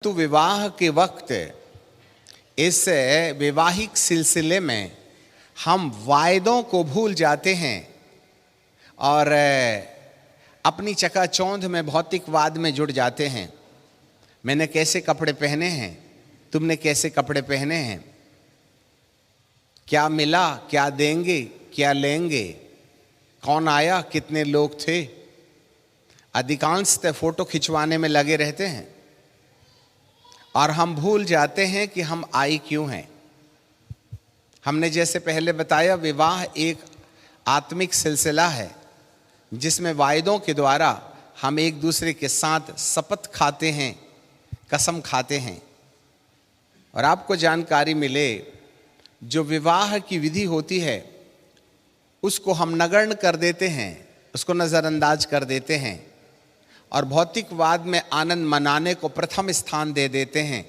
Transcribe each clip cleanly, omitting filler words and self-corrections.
तो विवाह के वक्त इस वैवाहिक सिलसिले में हम वायदों को भूल जाते हैं और अपनी चकाचौंध में भौतिकवाद में जुड़ जाते हैं। मैंने कैसे कपड़े पहने हैं, तुमने कैसे कपड़े पहने हैं, क्या मिला, क्या देंगे, क्या लेंगे, कौन आया, कितने लोग थे। अधिकांशतः फोटो खिंचवाने में लगे रहते हैं और हम भूल जाते हैं कि हम आए क्यों हैं। हमने जैसे पहले बताया, विवाह एक आत्मिक सिलसिला है जिसमें वायदों के द्वारा हम एक दूसरे के साथ शपथ खाते हैं, कसम खाते हैं। और आपको जानकारी मिले, जो विवाह की विधि होती है उसको हम नगण्य कर देते हैं, उसको नज़रअंदाज कर देते हैं और भौतिकवाद में आनंद मनाने को प्रथम स्थान दे देते हैं।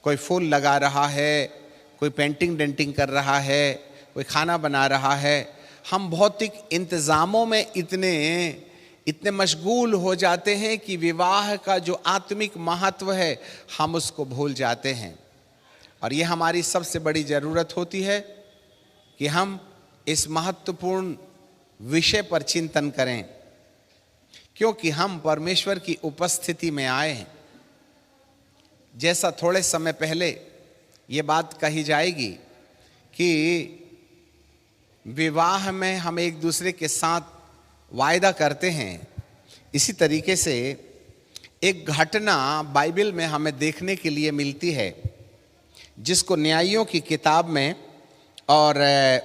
कोई फूल लगा रहा है, कोई पेंटिंग डेंटिंग कर रहा है, कोई खाना बना रहा है। हम भौतिक इंतज़ामों में इतने मशगूल हो जाते हैं कि विवाह का जो आत्मिक महत्व है हम उसको भूल जाते हैं। और ये हमारी सबसे बड़ी ज़रूरत होती है कि हम इस महत्वपूर्ण विषय पर चिंतन करें, क्योंकि हम परमेश्वर की उपस्थिति में आए हैं। जैसा थोड़े समय पहले ये बात कही जाएगी कि विवाह में हम एक दूसरे के साथ वायदा करते हैं, इसी तरीके से एक घटना बाइबल में हमें देखने के लिए मिलती है जिसको न्यायियों की किताब में और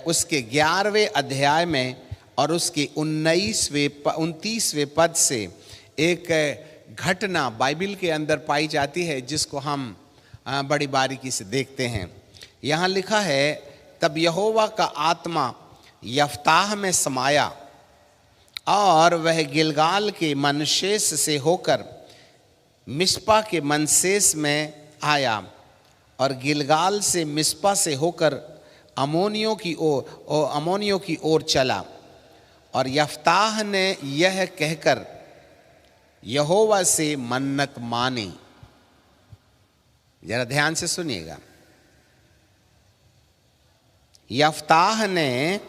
उसके 11वें अध्याय में और उसके 29वें पद से एक घटना बाइबल के अंदर पाई जाती है जिसको हम बड़ी बारीकी से देखते हैं। यहाँ लिखा है, तब यहोवा का आत्मा यफ्ताह में समाया और वह गिलगाल के मनशेस से होकर मिस्पा के मनशेस में आया और गिलगाल से मिस्पा से होकर अमोनियों की ओर चला। और यफ्ताह ने यह कहकर यहोवा से मन्नत मानी। जरा ध्यान से सुनिएगा। यफ्ताह ने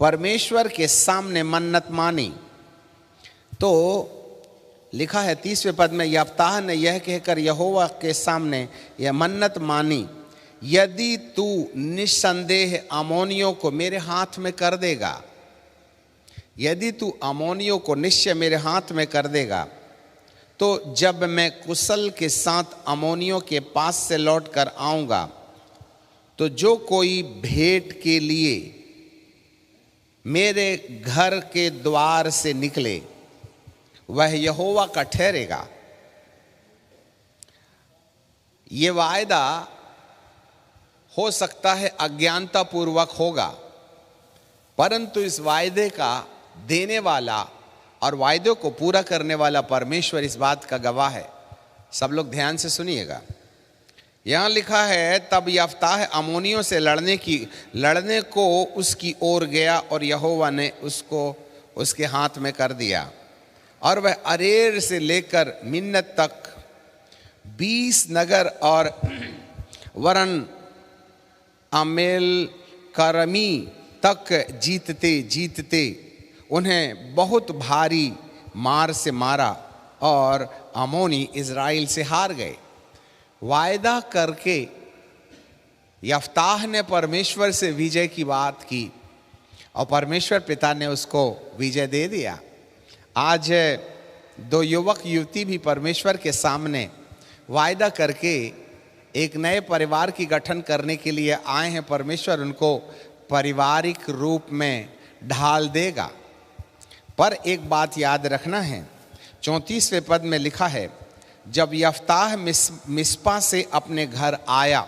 परमेश्वर के सामने मन्नत मानी। तो लिखा है 30वें पद में, यफ्ताह ने यह कहकर यहोवा के सामने यह मन्नत मानी, यदि तू निस्संदेह अमोनियों को मेरे हाथ में कर देगा, यदि तू अमोनियों को निश्चय मेरे हाथ में कर देगा, तो जब मैं कुशल के साथ अमोनियों के पास से लौट कर आऊँगा, तो जो कोई भेंट के लिए मेरे घर के द्वार से निकले वह यहोवा का ठहरेगा। ये वायदा हो सकता है अज्ञानता पूर्वक होगा, परंतु इस वायदे का देने वाला और वायदे को पूरा करने वाला परमेश्वर इस बात का गवाह है। सब लोग ध्यान से सुनिएगा। यहाँ लिखा है, तब यफ्ताह अमोनियों से लड़ने को उसकी ओर गया और यहोवा ने उसको उसके हाथ में कर दिया और वह अरेर से लेकर मिन्नत तक 20 नगर और वरन अमेल करमी तक जीतते उन्हें बहुत भारी मार से मारा और अमोनी इज़राइल से हार गए। वायदा करके यफ्ताह ने परमेश्वर से विजय की बात की और परमेश्वर पिता ने उसको विजय दे दिया। आज 2 युवक युवती भी परमेश्वर के सामने वायदा करके एक नए परिवार की गठन करने के लिए आए हैं। परमेश्वर उनको पारिवारिक रूप में ढाल देगा। पर एक बात याद रखना है, 34वें पद में लिखा है, जब यफ्ताह मिस्पा से अपने घर आया,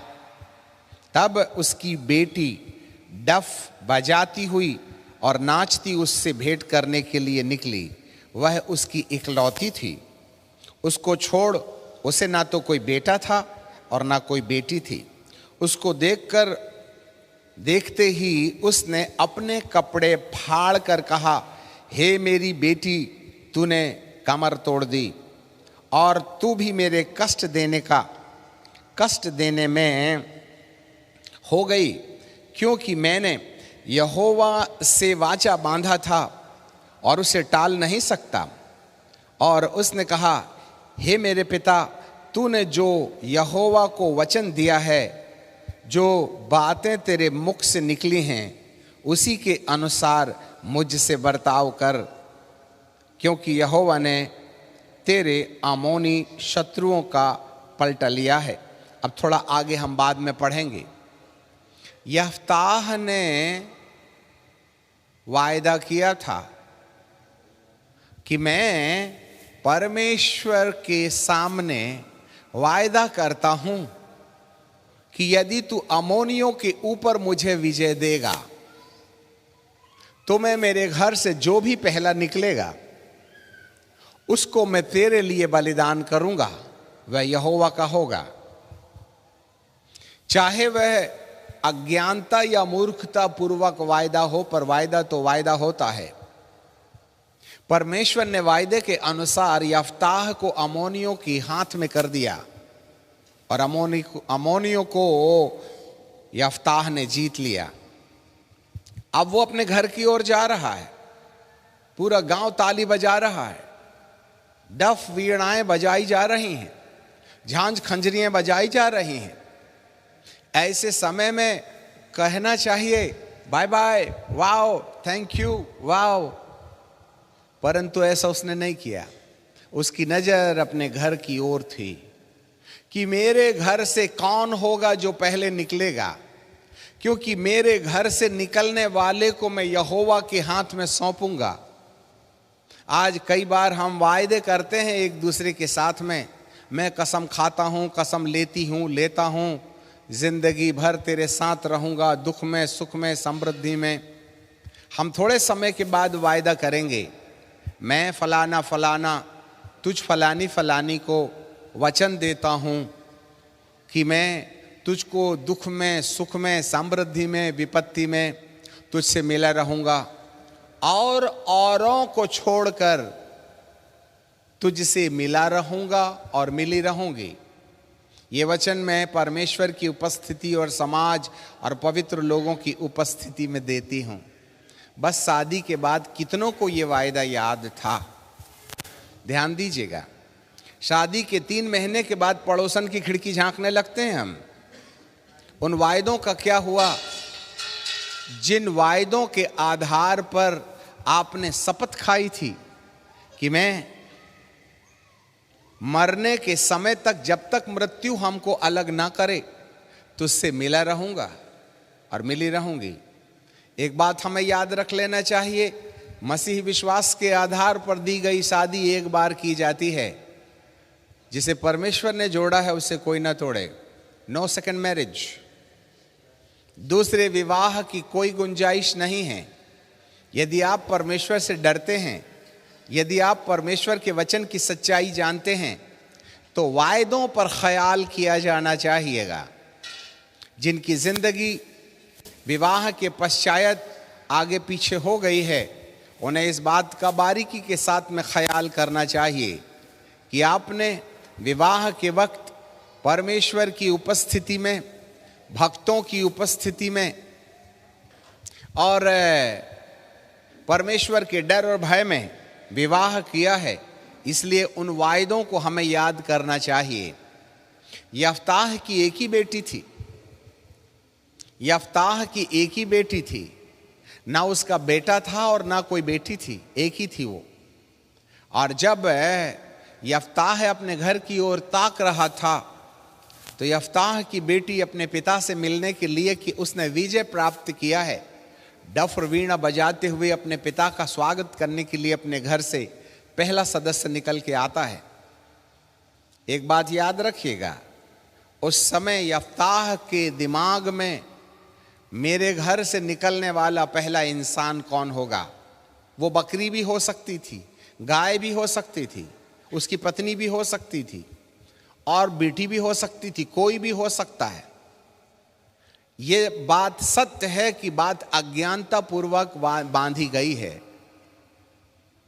तब उसकी बेटी डफ बजाती हुई और नाचती उससे भेंट करने के लिए निकली। वह उसकी इकलौती थी, उसको छोड़ उसे ना तो कोई बेटा था और ना कोई बेटी थी। उसको देखते ही उसने अपने कपड़े फाड़ कर कहा, हे मेरी बेटी, तूने कमर तोड़ दी। और तू भी मेरे कष्ट देने में हो गई, क्योंकि मैंने यहोवा से वाचा बांधा था और उसे टाल नहीं सकता। और उसने कहा, हे मेरे पिता, तूने जो यहोवा को वचन दिया है, जो बातें तेरे मुख से निकली हैं, उसी के अनुसार मुझसे बर्ताव कर, क्योंकि यहोवा ने तेरे आमोनी शत्रुओं का पलटा लिया है। अब थोड़ा आगे हम बाद में पढ़ेंगे। यफ्ताह ने वायदा किया था कि मैं परमेश्वर के सामने वायदा करता हूं कि यदि तू अमोनियों के ऊपर मुझे विजय देगा तो मैं मेरे घर से जो भी पहला निकलेगा उसको मैं तेरे लिए बलिदान करूंगा, वह यहोवा का होगा। चाहे वह अज्ञानता या मूर्खता पूर्वक वायदा हो, पर वायदा तो वायदा होता है। परमेश्वर ने वायदे के अनुसार यफ्ताह को अमोनियों के हाथ में कर दिया और अमोनियों को यफ्ताह ने जीत लिया। अब वो अपने घर की ओर जा रहा है, पूरा गांव ताली बजा रहा है, डफ वीणाएं बजाई जा रही हैं, झांझ खंजरियां बजाई जा रही हैं। ऐसे समय में कहना चाहिए bye bye, wow, thank you, wow, परंतु ऐसा उसने नहीं किया। उसकी नजर अपने घर की ओर थी कि मेरे घर से कौन होगा जो पहले निकलेगा, क्योंकि मेरे घर से निकलने वाले को मैं यहोवा के हाथ में सौंपूंगा। आज कई बार हम वायदे करते हैं एक दूसरे के साथ में, मैं कसम खाता हूं, कसम लेता हूं, जिंदगी भर तेरे साथ रहूंगा, दुख में, सुख में, समृद्धि में। हम थोड़े समय के बाद वायदा करेंगे, मैं फलाना फलाना तुझ फलानी फलानी को वचन देता हूं कि मैं तुझको दुख में, सुख में, समृद्धि में, विपत्ति में तुझसे मिला रहूंगा और औरों को छोड़कर तुझसे मिला रहूंगा और मिली रहूंगी। ये वचन मैं परमेश्वर की उपस्थिति और समाज और पवित्र लोगों की उपस्थिति में देती हूं। बस शादी के बाद कितनों को ये वायदा याद था? ध्यान दीजिएगा, शादी के 3 महीने के बाद पड़ोसन की खिड़की झांकने लगते हैं हम। उन वायदों का क्या हुआ? जिन वायदों के आधार पर आपने शपथ खाई थी कि मैं मरने के समय तक, जब तक मृत्यु हमको अलग ना करे, तुझसे मिला रहूंगा और मिली रहूंगी। एक बात हमें याद रख लेना चाहिए, मसीह विश्वास के आधार पर दी गई शादी एक बार की जाती है। जिसे परमेश्वर ने जोड़ा है उसे कोई ना तोड़े। नो सेकंड मैरिज, दूसरे विवाह की कोई गुंजाइश नहीं है। यदि आप परमेश्वर से डरते हैं, यदि आप परमेश्वर के वचन की सच्चाई जानते हैं, तो वायदों पर ख्याल किया जाना चाहिएगा। जिनकी जिंदगी विवाह के पश्चात आगे पीछे हो गई है, उन्हें इस बात का बारीकी के साथ में ख्याल करना चाहिए कि आपने विवाह के वक्त परमेश्वर की उपस्थिति में, भक्तों की उपस्थिति में और परमेश्वर के डर और भय में विवाह किया है। इसलिए उन वायदों को हमें याद करना चाहिए। यफ्ताह की एक ही बेटी थी, यफ्ताह की एक ही बेटी थी, ना उसका बेटा था और ना कोई बेटी थी, एक ही थी वो। और जब यफ्ताह अपने घर की ओर ताक रहा था तो यफ्ताह की बेटी अपने पिता से मिलने के लिए कि उसने विजय प्राप्त किया है, डफ और वीणा बजाते हुए अपने पिता का स्वागत करने के लिए अपने घर से पहला सदस्य निकल के आता है। एक बात याद रखिएगा, उस समय यफ्ताह के दिमाग में मेरे घर से निकलने वाला पहला इंसान कौन होगा? वो बकरी भी हो सकती थी, गाय भी हो सकती थी, उसकी पत्नी भी हो सकती थी और बेटी भी हो सकती थी, कोई भी हो सकता है। ये बात सत्य है कि बात अज्ञानता पूर्वक बांधी गई है,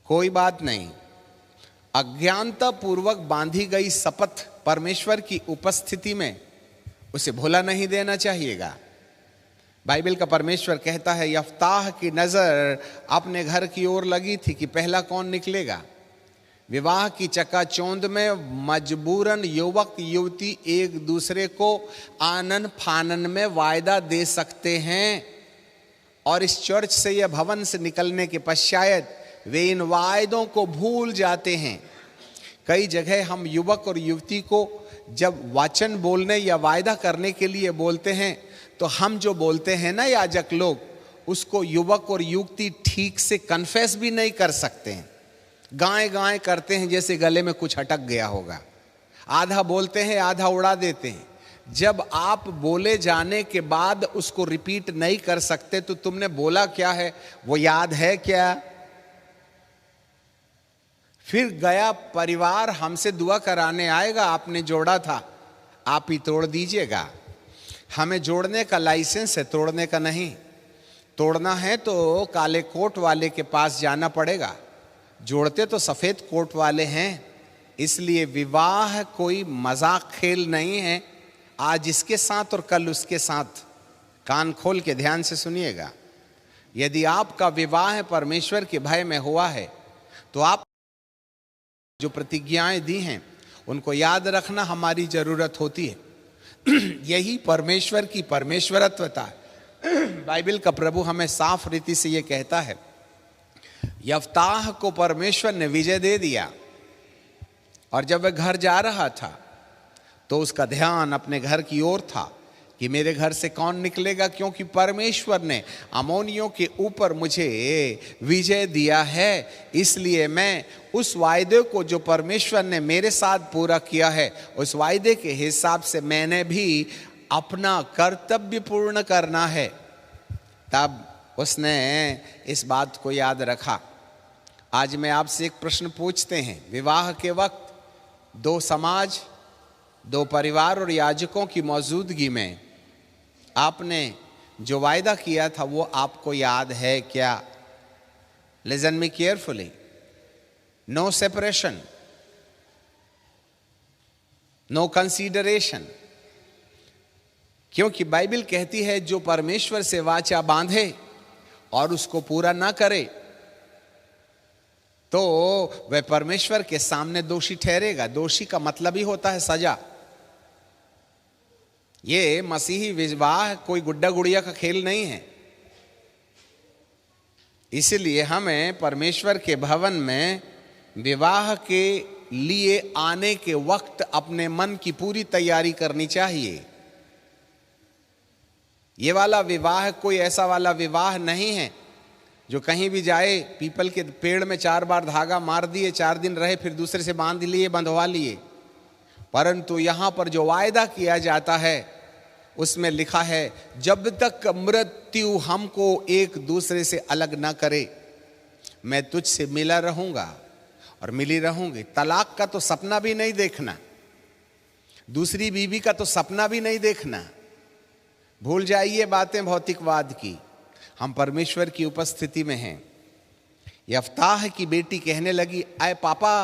कोई बात नहीं। अज्ञानता पूर्वक बांधी गई शपथ परमेश्वर की उपस्थिति में उसे भुला नहीं देना चाहिएगा। बाइबल का परमेश्वर कहता है, यफ्ताह की नजर अपने घर की ओर लगी थी कि पहला कौन निकलेगा। विवाह की चकाचौंध में मजबूरन युवक युवती एक दूसरे को आनन फानन में वायदा दे सकते हैं, और इस चर्च से या भवन से निकलने के पश्चात वे इन वायदों को भूल जाते हैं। कई जगह हम युवक और युवती को जब वचन बोलने या वायदा करने के लिए बोलते हैं, तो हम जो बोलते हैं ना याजक लोग, उसको युवक और युवती ठीक से कन्फेस भी नहीं कर सकते हैं। गाएं गाएं करते हैं जैसे गले में कुछ अटक गया होगा। आधा बोलते हैं, आधा उड़ा देते हैं। जब आप बोले जाने के बाद उसको रिपीट नहीं कर सकते, तो तुमने बोला क्या है वो याद है क्या? फिर गया परिवार हमसे दुआ कराने आएगा, आपने जोड़ा था, आप ही तोड़ दीजिएगा। हमें जोड़ने का लाइसेंस है, तोड़ने का नहीं। तोड़ना है तो काले कोट वाले के पास जाना पड़ेगा, जोड़ते तो सफेद कोट वाले हैं। इसलिए विवाह कोई मजाक खेल नहीं है, आज इसके साथ और कल उसके साथ। कान खोल के ध्यान से सुनिएगा। यदि आपका विवाह परमेश्वर के भय में हुआ है, तो आप जो प्रतिज्ञाएं दी हैं उनको याद रखना हमारी जरूरत होती है। यही परमेश्वर की परमेश्वरत्वता है। बाइबल का प्रभु हमें साफ रीति से ये कहता है, यफ्ताह को परमेश्वर ने विजय दे दिया, और जब वह घर जा रहा था तो उसका ध्यान अपने घर की ओर था कि मेरे घर से कौन निकलेगा, क्योंकि परमेश्वर ने अमोनियों के ऊपर मुझे विजय दिया है। इसलिए मैं उस वायदे को जो परमेश्वर ने मेरे साथ पूरा किया है, उस वायदे के हिसाब से मैंने भी अपना कर्तव्य पूर्ण करना है। तब उसने इस बात को याद रखा। आज मैं आपसे एक प्रश्न पूछते हैं, विवाह के वक्त दो समाज, दो परिवार और याजकों की मौजूदगी में आपने जो वायदा किया था वो आपको याद है क्या? Listen me carefully. No separation, no consideration. क्योंकि बाइबल कहती है जो परमेश्वर से वाचा बांधे और उसको पूरा ना करे, तो वह परमेश्वर के सामने दोषी ठहरेगा। दोषी का मतलब ही होता है सजा। ये मसीही विवाह कोई गुड्डा गुड़िया का खेल नहीं है। इसलिए हमें परमेश्वर के भवन में विवाह के लिए आने के वक्त अपने मन की पूरी तैयारी करनी चाहिए। ये वाला विवाह कोई ऐसा वाला विवाह नहीं है जो कहीं भी जाए, पीपल के पेड़ में 4 बार धागा मार दिए, 4 दिन रहे, फिर दूसरे से बांध लिए, बंधवा लिए। परंतु यहां पर जो वायदा किया जाता है उसमें लिखा है, जब तक मृत्यु हमको एक दूसरे से अलग ना करे, मैं तुझसे मिला रहूंगा और मिली रहूंगी। तलाक का तो सपना भी नहीं देखना, दूसरी बीवी का तो सपना भी नहीं देखना। भूल जाइए बातें भौतिकवाद की, हम परमेश्वर की उपस्थिति में हैं। यफ्ताह की बेटी कहने लगी, आए पापा,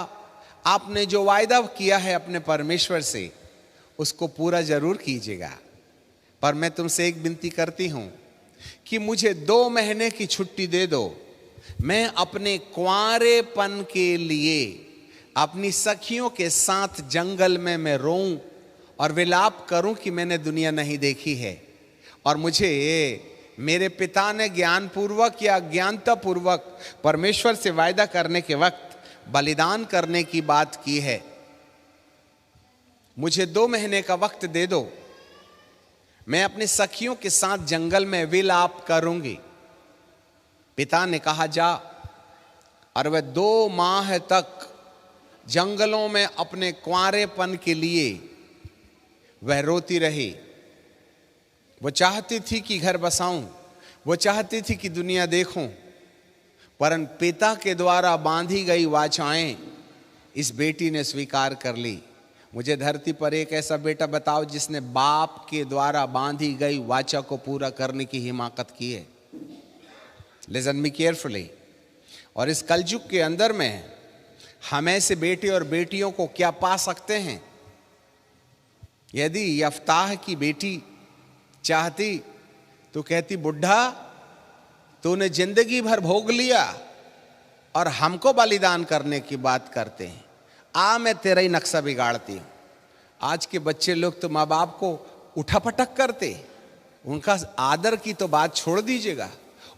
आपने जो वायदा किया है अपने परमेश्वर से उसको पूरा जरूर कीजिएगा, पर मैं तुमसे एक विनती करती हूं कि मुझे 2 महीने की छुट्टी दे दो। मैं अपने कुंवारेपन के लिए अपनी सखियों के साथ जंगल में मैं रोऊं और विलाप करूं कि मैंने दुनिया नहीं देखी है, और मुझे मेरे पिता ने ज्ञानपूर्वक या अज्ञानतापूर्वक परमेश्वर से वायदा करने के वक्त बलिदान करने की बात की है। मुझे 2 महीने का वक्त दे दो, मैं अपनी सखियों के साथ जंगल में विलाप करूंगी। पिता ने कहा जा, और वह 2 माह तक जंगलों में अपने कुंवारेपन के लिए वह रोती रही। वो चाहती थी कि घर बसाऊं, वो चाहती थी कि दुनिया देखूं, परंतु पिता के द्वारा बांधी गई वाचाएं इस बेटी ने स्वीकार कर ली। मुझे धरती पर एक ऐसा बेटा बताओ जिसने बाप के द्वारा बांधी गई वाचा को पूरा करने की हिमाकत की है। Listen me carefully. और इस कलयुग के अंदर में हम ऐसे बेटे और बेटियों को क्या पा सकते हैं? यदि यफ्ताह की बेटी चाहती तो कहती, बुढ़ा तूने जिंदगी भर भोग लिया और हमको बलिदान करने की बात करते हैं, आ मैं तेरा ही नक्शा बिगाड़ती हूं। आज के बच्चे लोग तो माँ बाप को उठापटक करते, उनका आदर की तो बात छोड़ दीजिएगा,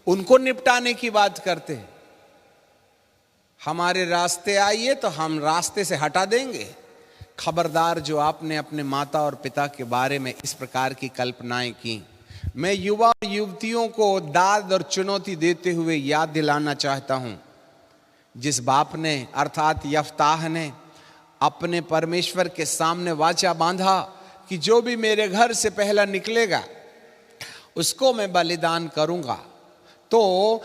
उनको निपटाने की बात करते। हमारे रास्ते आइए तो हम रास्ते से हटा देंगे। खबरदार जो आपने अपने माता और पिता के बारे में इस प्रकार की कल्पनाएं की। मैं युवा और युवतियों को दाद और चुनौती देते हुए याद दिलाना चाहता हूं, जिस बाप ने अर्थात यफ्ताह ने अपने परमेश्वर के सामने वाचा बांधा कि जो भी मेरे घर से पहला निकलेगा उसको मैं बलिदान करूंगा, तो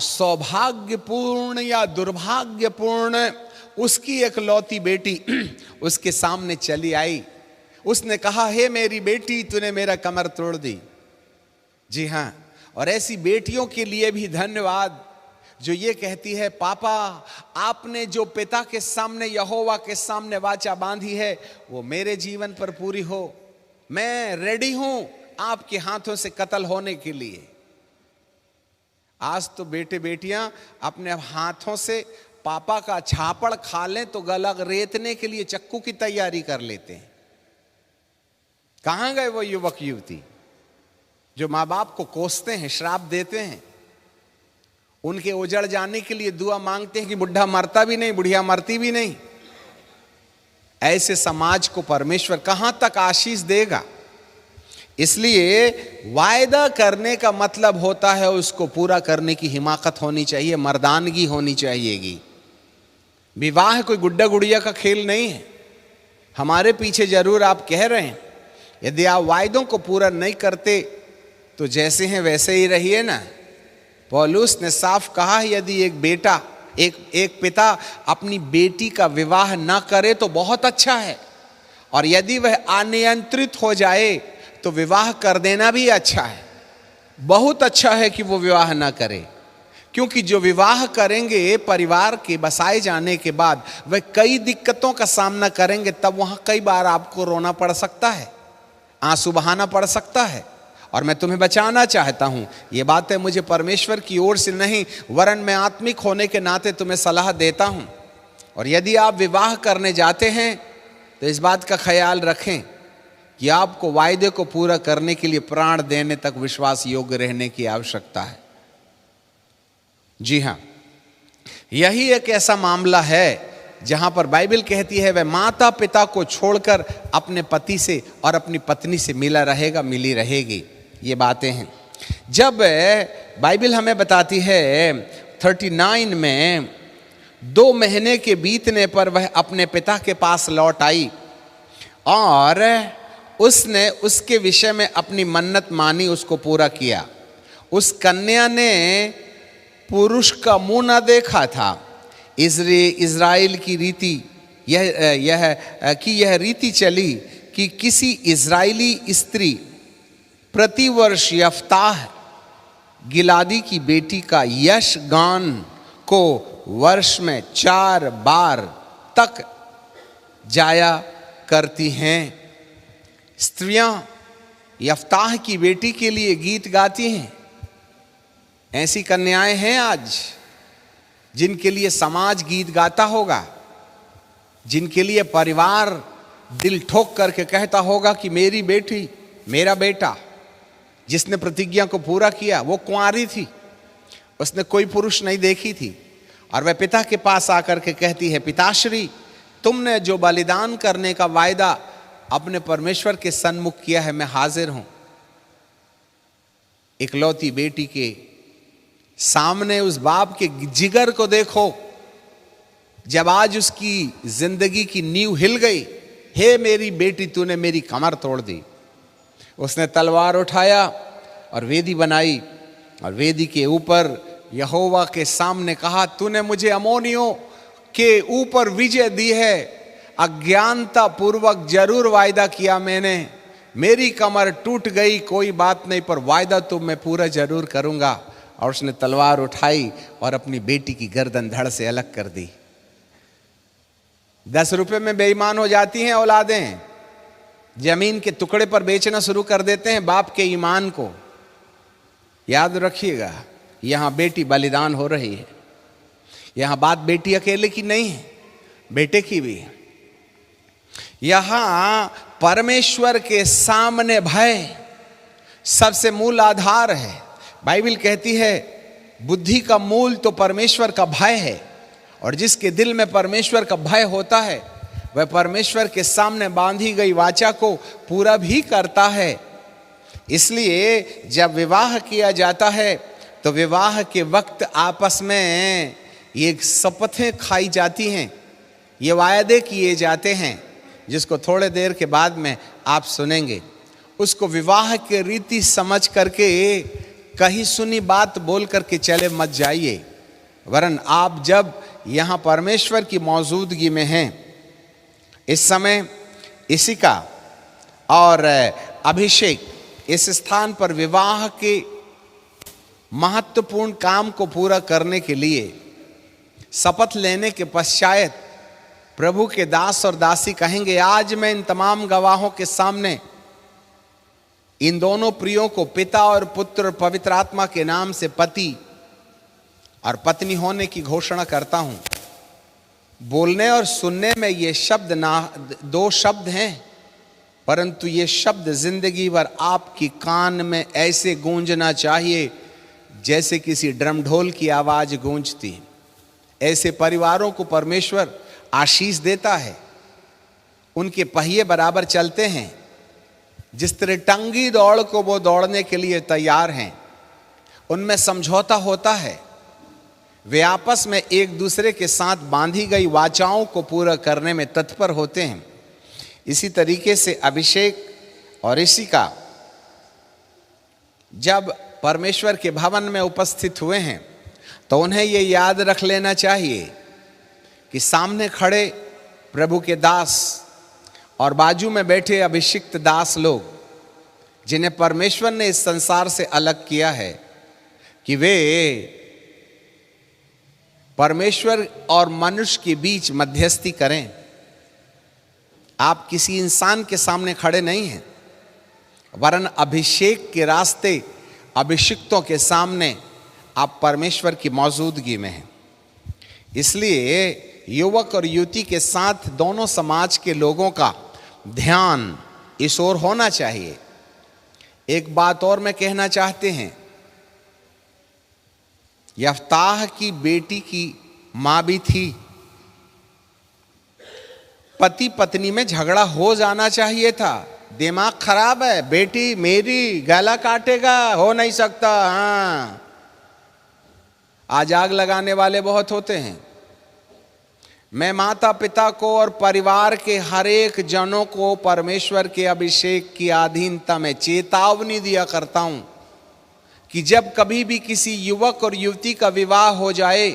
सौभाग्यपूर्ण या दुर्भाग्यपूर्ण उसकी एक लौती बेटी उसके सामने चली आई। उसने कहा, हे मेरी बेटी, तूने मेरा कमर तोड़ दी। जी हाँ, और ऐसी बेटियों के लिए भी धन्यवाद जो ये कहती है, पापा आपने जो पिता के सामने, यहोवा के सामने वाचा बांधी है वो मेरे जीवन पर पूरी हो। मैं रेडी हूं आपके हाथों से कत्ल होने के लिए। आज तो बेटे बेटियां अपने हाथों से पापा का छापड़ खा लें तो गला रेतने के लिए चक्कू की तैयारी कर लेते हैं। कहां गए वो युवक युवती जो माँ बाप को कोसते हैं, श्राप देते हैं, उनके उजड़ जाने के लिए दुआ मांगते हैं कि बुढ़ा मरता भी नहीं, बुढ़िया मरती भी नहीं। ऐसे समाज को परमेश्वर कहां तक आशीष देगा? इसलिए वायदा करने का मतलब होता है उसको पूरा करने की हिमाकत होनी चाहिए, मर्दानगी होनी चाहिएगी। विवाह कोई गुड्डा गुड़िया का खेल नहीं है। हमारे पीछे जरूर आप कह रहे हैं, यदि आप वायदों को पूरा नहीं करते तो जैसे हैं वैसे ही रहिए ना। पौलुस ने साफ कहा, यदि एक पिता अपनी बेटी का विवाह ना करे तो बहुत अच्छा है, और यदि वह अनियंत्रित हो जाए तो विवाह कर देना भी अच्छा है। बहुत अच्छा है कि वो विवाह ना करे, क्योंकि जो विवाह करेंगे परिवार के बसाए जाने के बाद वह कई दिक्कतों का सामना करेंगे। तब वहां कई बार आपको रोना पड़ सकता है, आंसू बहाना पड़ सकता है, और मैं तुम्हें बचाना चाहता हूं। ये बातें मुझे परमेश्वर की ओर से नहीं, वरन मैं आत्मिक होने के नाते तुम्हें सलाह देता हूं। और यदि आप विवाह करने जाते हैं तो इस बात का ख्याल रखें कि आपको वायदे को पूरा करने के लिए प्राण देने तक विश्वास योग्य रहने की आवश्यकता है। जी हां, यही एक ऐसा मामला है जहां पर बाइबल कहती है वह माता पिता को छोड़कर अपने पति से और अपनी पत्नी से मिला रहेगा, मिली रहेगी। ये बातें हैं। जब बाइबल हमें बताती है 39 में 2 महीने के बीतने पर वह अपने पिता के पास लौट आई और उसने उसके विषय में अपनी मन्नत मानी, उसको पूरा किया। उस कन्या ने पुरुष का मुंह न देखा था। इज़राइल की रीति यह रीति चली कि किसी इज़राइली स्त्री प्रतिवर्ष यफ्ताह गिलादी की बेटी का यश गान को वर्ष में 4 बार तक जाया करती हैं। स्त्रियां यफ्ताह की बेटी के लिए गीत गाती हैं। ऐसी कन्याएं हैं आज जिनके लिए समाज गीत गाता होगा, जिनके लिए परिवार दिल ठोक करके कहता होगा कि मेरी बेटी, मेरा बेटा। जिसने प्रतिज्ञा को पूरा किया वो कुंवारी थी, उसने कोई पुरुष नहीं देखी थी, और वह पिता के पास आकर के कहती है, पिताश्री तुमने जो बलिदान करने का वायदा अपने परमेश्वर के सन्मुख किया है, मैं हाजिर हूं। इकलौती बेटी के सामने उस बाप के जिगर को देखो, जब आज उसकी जिंदगी की नींव हिल गई। हे मेरी बेटी, तूने मेरी कमर तोड़ दी। उसने तलवार उठाया और वेदी बनाई, और वेदी के ऊपर यहोवा के सामने कहा, तूने मुझे अमोनियों के ऊपर विजय दी है। अज्ञानता पूर्वक जरूर वायदा किया मैंने, मेरी कमर टूट गई, कोई बात नहीं, पर वायदा तो मैं पूरा जरूर करूंगा। और उसने तलवार उठाई और अपनी बेटी की गर्दन धड़ से अलग कर दी। 10 रुपए में बेईमान हो जाती हैं औलादें, जमीन के टुकड़े पर बेचना शुरू कर देते हैं बाप के ईमान को। याद रखिएगा, यहां बेटी बलिदान हो रही है। यहां बात बेटी अकेले की नहीं है, बेटे की भी है। यहां परमेश्वर के सामने भय सबसे मूल आधार है। बाइबल कहती है बुद्धि का मूल तो परमेश्वर का भय है, और जिसके दिल में परमेश्वर का भय होता है वह परमेश्वर के सामने बांधी गई वाचा को पूरा भी करता है। इसलिए जब विवाह किया जाता है तो विवाह के वक्त आपस में ये शपथें खाई जाती हैं, ये वायदे किए जाते हैं, जिसको थोड़े देर के बाद में आप सुनेंगे। उसको विवाह के रीति समझ करके कहीं सुनी बात बोल करके चले मत जाइए, वरन आप जब यहाँ परमेश्वर की मौजूदगी में हैं, इस समय इसी का और अभिषेक इस स्थान पर विवाह के महत्वपूर्ण काम को पूरा करने के लिए शपथ लेने के पश्चात प्रभु के दास और दासी कहेंगे, आज मैं इन तमाम गवाहों के सामने इन दोनों प्रियों को पिता और पुत्र और पवित्र आत्मा के नाम से पति और पत्नी होने की घोषणा करता हूं। बोलने और सुनने में ये शब्द दो शब्द हैं, परंतु ये शब्द जिंदगी भर आपकी कान में ऐसे गूंजना चाहिए जैसे किसी ड्रम ढोल की आवाज गूंजती। ऐसे परिवारों को परमेश्वर आशीष देता है, उनके पहिए बराबर चलते हैं। जिस तरह टंगी दौड़ को वो दौड़ने के लिए तैयार हैं, उनमें समझौता होता है, वे आपस में एक दूसरे के साथ बांधी गई वाचाओं को पूरा करने में तत्पर होते हैं। इसी तरीके से अभिषेक और इसी का जब परमेश्वर के भवन में उपस्थित हुए हैं तो उन्हें ये याद रख लेना चाहिए कि सामने खड़े प्रभु के दास और बाजू में बैठे अभिषिक्त दास लोग, जिन्हें परमेश्वर ने इस संसार से अलग किया है, कि वे परमेश्वर और मनुष्य के बीच मध्यस्थी करें। आप किसी इंसान के सामने खड़े नहीं हैं, वरन अभिषेक के रास्ते अभिषिक्तों के सामने आप परमेश्वर की मौजूदगी में हैं। इसलिए युवक और युवती के साथ दोनों समाज के लोगों का ध्यान इस ओर होना चाहिए। एक बात और मैं कहना चाहते हैं, यफ्ताह की बेटी की मां भी थी। पति पत्नी में झगड़ा हो जाना चाहिए था। दिमाग खराब है, बेटी मेरी गला काटेगा, हो नहीं सकता। हाँ, आज आग लगाने वाले बहुत होते हैं। मैं माता पिता को और परिवार के हर एक जनों को परमेश्वर के अभिषेक की अधीनता में चेतावनी दिया करता हूं कि जब कभी भी किसी युवक और युवती का विवाह हो जाए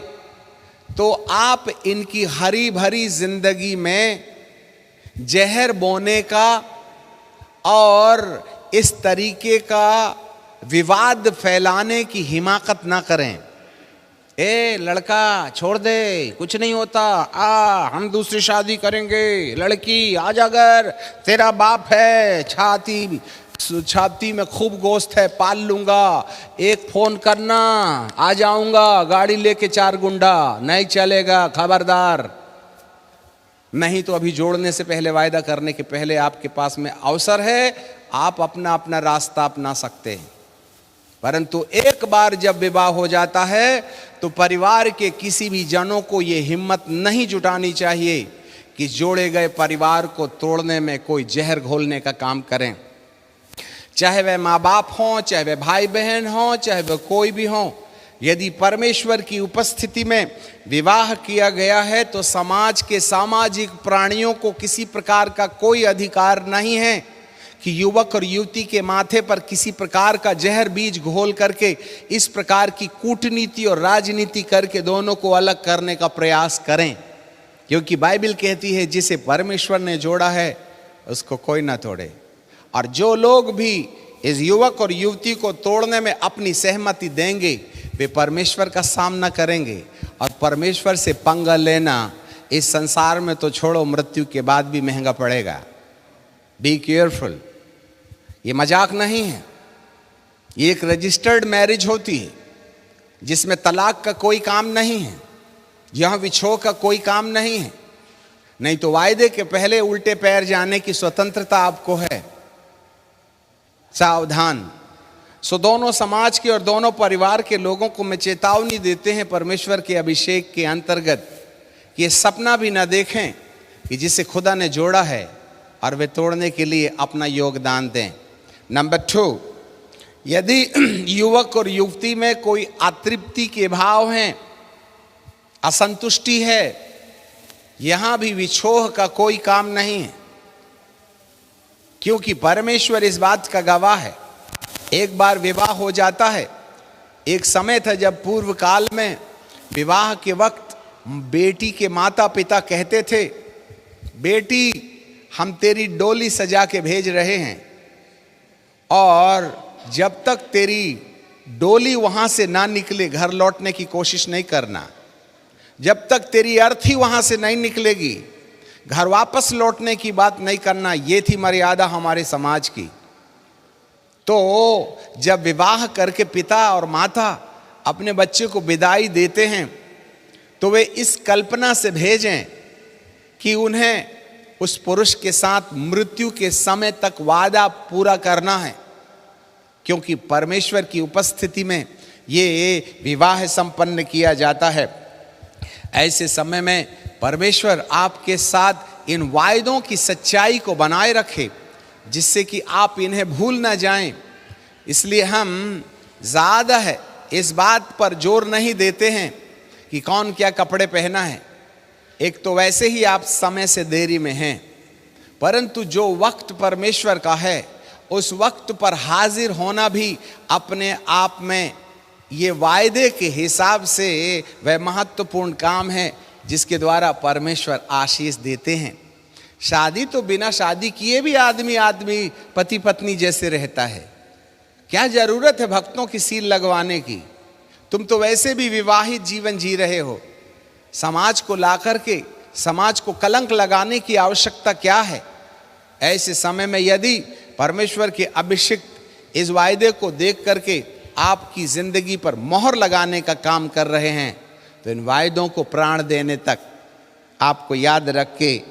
तो आप इनकी हरी भरी जिंदगी में जहर बोने का और इस तरीके का विवाद फैलाने की हिमाकत ना करें। ए लड़का छोड़ दे, कुछ नहीं होता, हम दूसरी शादी करेंगे। लड़की आज अगर तेरा बाप है, छाती में खूब गोश्त है, पाल लूंगा, एक फोन करना, आ जाऊंगा, गाड़ी लेके 4 गुंडा। नहीं चलेगा, खबरदार। नहीं तो अभी जोड़ने से पहले, वायदा करने के पहले आपके पास में अवसर है, आप अपना अपना रास्ता अपना सकते हैं। परंतु एक बार जब विवाह हो जाता है तो परिवार के किसी भी जनों को ये हिम्मत नहीं जुटानी चाहिए कि जोड़े गए परिवार को तोड़ने में कोई जहर घोलने का काम करें। चाहे वह माँ बाप हों, चाहे वह भाई बहन हों, चाहे वह कोई भी हों, यदि परमेश्वर की उपस्थिति में विवाह किया गया है तो समाज के सामाजिक प्राणियों को किसी प्रकार का कोई अधिकार नहीं है कि युवक और युवती के माथे पर किसी प्रकार का जहर बीज घोल करके इस प्रकार की कूटनीति और राजनीति करके दोनों को अलग करने का प्रयास करें। क्योंकि बाइबल कहती है जिसे परमेश्वर ने जोड़ा है उसको कोई ना तोड़े। और जो लोग भी इस युवक और युवती को तोड़ने में अपनी सहमति देंगे वे परमेश्वर का सामना करेंगे। और परमेश्वर से पंगा लेना इस संसार में तो छोड़ो, मृत्यु के बाद भी महंगा पड़ेगा। Be careful. ये मजाक नहीं है। ये एक रजिस्टर्ड मैरिज होती है जिसमें तलाक का कोई काम नहीं है, यहां विछोह का कोई काम नहीं है। नहीं तो वायदे के पहले उल्टे पैर जाने की स्वतंत्रता आपको है। सावधान। सो दोनों समाज के और दोनों परिवार के लोगों को मैं चेतावनी देते हैं परमेश्वर के अभिषेक के अंतर्गत कि ये सपना भी ना देखें कि जिसे खुदा ने जोड़ा है और वे तोड़ने के लिए अपना योगदान दें। नंबर 2, यदि युवक और युवती में कोई अतृप्ति के भाव हैं, असंतुष्टि है, यहां भी विछोह का कोई काम नहीं है, क्योंकि परमेश्वर इस बात का गवाह है। एक बार विवाह हो जाता है। एक समय था जब पूर्व काल में विवाह के वक्त बेटी के माता पिता कहते थे, बेटी हम तेरी डोली सजा के भेज रहे हैं और जब तक तेरी डोली वहां से ना निकले घर लौटने की कोशिश नहीं करना। जब तक तेरी अर्थी वहां से नहीं निकलेगी घर वापस लौटने की बात नहीं करना। ये थी मर्यादा हमारे समाज की। तो जब विवाह करके पिता और माता अपने बच्चे को विदाई देते हैं तो वे इस कल्पना से भेजें कि उन्हें उस पुरुष के साथ मृत्यु के समय तक वादा पूरा करना है, क्योंकि परमेश्वर की उपस्थिति में ये विवाह संपन्न किया जाता है। ऐसे समय में परमेश्वर आपके साथ इन वायदों की सच्चाई को बनाए रखे जिससे कि आप इन्हें भूल ना जाएं। इसलिए हम ज़्यादा है इस बात पर जोर नहीं देते हैं कि कौन क्या कपड़े पहना है। एक तो वैसे ही आप समय से देरी में हैं, परंतु जो वक्त परमेश्वर का है उस वक्त पर हाजिर होना भी अपने आप में ये वायदे के हिसाब से वह महत्वपूर्ण काम है जिसके द्वारा परमेश्वर आशीष देते हैं। शादी तो बिना शादी किए भी आदमी पति पत्नी जैसे रहता है। क्या जरूरत है भक्तों की सील लगवाने की? तुम तो वैसे भी विवाहित जीवन जी रहे हो। समाज को ला करके समाज को कलंक लगाने की आवश्यकता क्या है? ऐसे समय में यदि परमेश्वर के अभिषिक्त इस वायदे को देख करके आपकी जिंदगी पर मोहर लगाने का काम कर रहे हैं तो इन वायदों को प्राण देने तक आपको याद रख के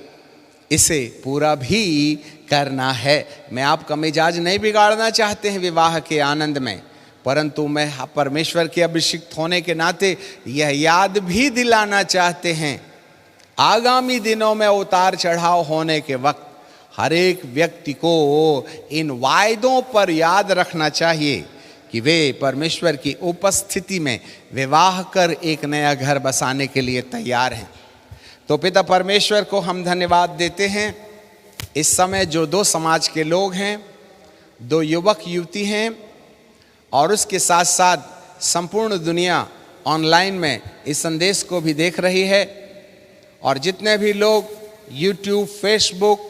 इसे पूरा भी करना है। मैं आपका मिजाज नहीं बिगाड़ना चाहते हैं विवाह के आनंद में, परंतु मैं परमेश्वर के अभिषिक्त होने के नाते यह याद भी दिलाना चाहते हैं आगामी दिनों में उतार चढ़ाव होने के वक्त हर एक व्यक्ति को इन वायदों पर याद रखना चाहिए कि वे परमेश्वर की उपस्थिति में विवाह कर एक नया घर बसाने के लिए तैयार हैं। तो पिता परमेश्वर को हम धन्यवाद देते हैं। इस समय जो दो समाज के लोग हैं, दो युवक युवती हैं और उसके साथ साथ संपूर्ण दुनिया ऑनलाइन में इस संदेश को भी देख रही है, और जितने भी लोग यूट्यूब, फेसबुक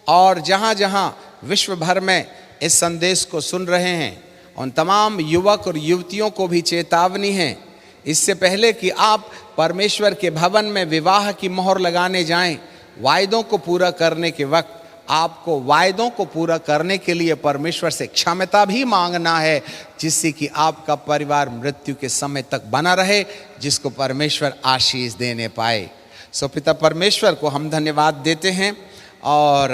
और जहाँ जहाँ विश्व भर में इस संदेश को सुन रहे हैं, उन तमाम युवक और युवतियों को भी चेतावनी है, इससे पहले कि आप परमेश्वर के भवन में विवाह की मोहर लगाने जाएं, वायदों को पूरा करने के वक्त आपको वायदों को पूरा करने के लिए परमेश्वर से क्षमता भी मांगना है, जिससे कि आपका परिवार मृत्यु के समय तक बना रहे, जिसको परमेश्वर आशीष देने पाए। सो पिता परमेश्वर को हम धन्यवाद देते हैं। और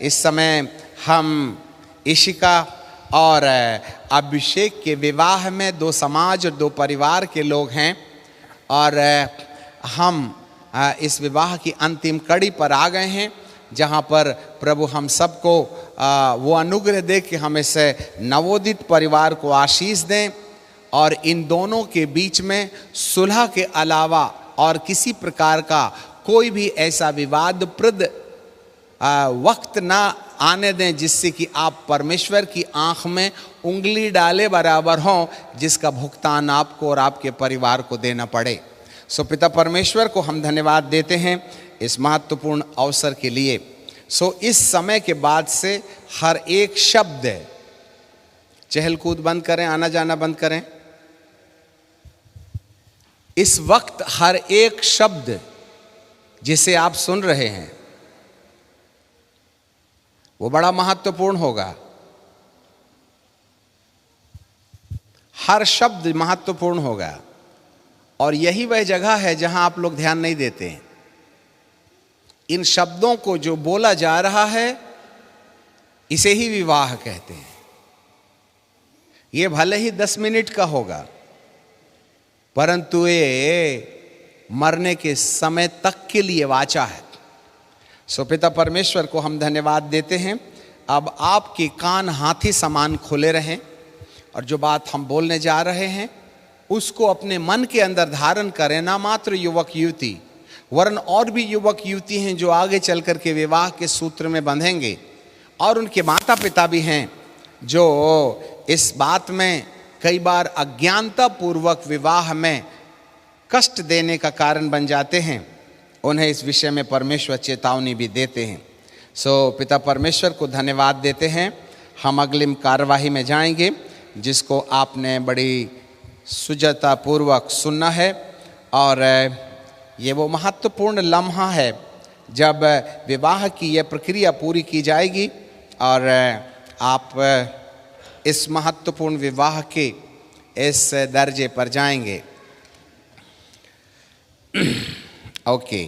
इस समय हम इशिका और अभिषेक के विवाह में दो समाज और दो परिवार के लोग हैं, और हम इस विवाह की अंतिम कड़ी पर आ गए हैं, जहाँ पर प्रभु हम सबको वो अनुग्रह दे कि हम इस नवोदित परिवार को आशीष दें और इन दोनों के बीच में सुलह के अलावा और किसी प्रकार का कोई भी ऐसा विवादप्रद वक्त ना आने दें जिससे कि आप परमेश्वर की आंख में उंगली डाले बराबर हों, जिसका भुगतान आपको और आपके परिवार को देना पड़े। सो पिता परमेश्वर को हम धन्यवाद देते हैं इस महत्वपूर्ण अवसर के लिए। सो इस समय के बाद से हर एक शब्द, चहल कूद बंद करें, आना जाना बंद करें। इस वक्त हर एक शब्द जिसे आप सुन रहे हैं वो बड़ा महत्वपूर्ण होगा। हर शब्द महत्वपूर्ण होगा, और यही वह जगह है जहां आप लोग ध्यान नहीं देते हैं। इन शब्दों को जो बोला जा रहा है इसे ही विवाह कहते हैं। ये भले ही 10 मिनट का होगा, परंतु ये मरने के समय तक के लिए वाचा है। सो पिता परमेश्वर को हम धन्यवाद देते हैं। अब आपके कान हाथी समान खुले रहें, और जो बात हम बोलने जा रहे हैं उसको अपने मन के अंदर धारण करें। ना मात्र युवक युवती, वरन और भी युवक युवती हैं जो आगे चल कर के विवाह के सूत्र में बंधेंगे, और उनके माता पिता भी हैं जो इस बात में कई बार अज्ञानता पूर्वक विवाह में कष्ट देने का कारण बन जाते हैं। उन्हें इस विषय में परमेश्वर चेतावनी भी देते हैं। सो पिता परमेश्वर को धन्यवाद देते हैं। हम अगली कार्यवाही में जाएंगे, जिसको आपने बड़ी सुजता पूर्वक सुनना है। और ये वो महत्वपूर्ण लम्हा है जब विवाह की यह प्रक्रिया पूरी की जाएगी और आप इस महत्वपूर्ण विवाह के इस दर्जे पर जाएंगे। ओके।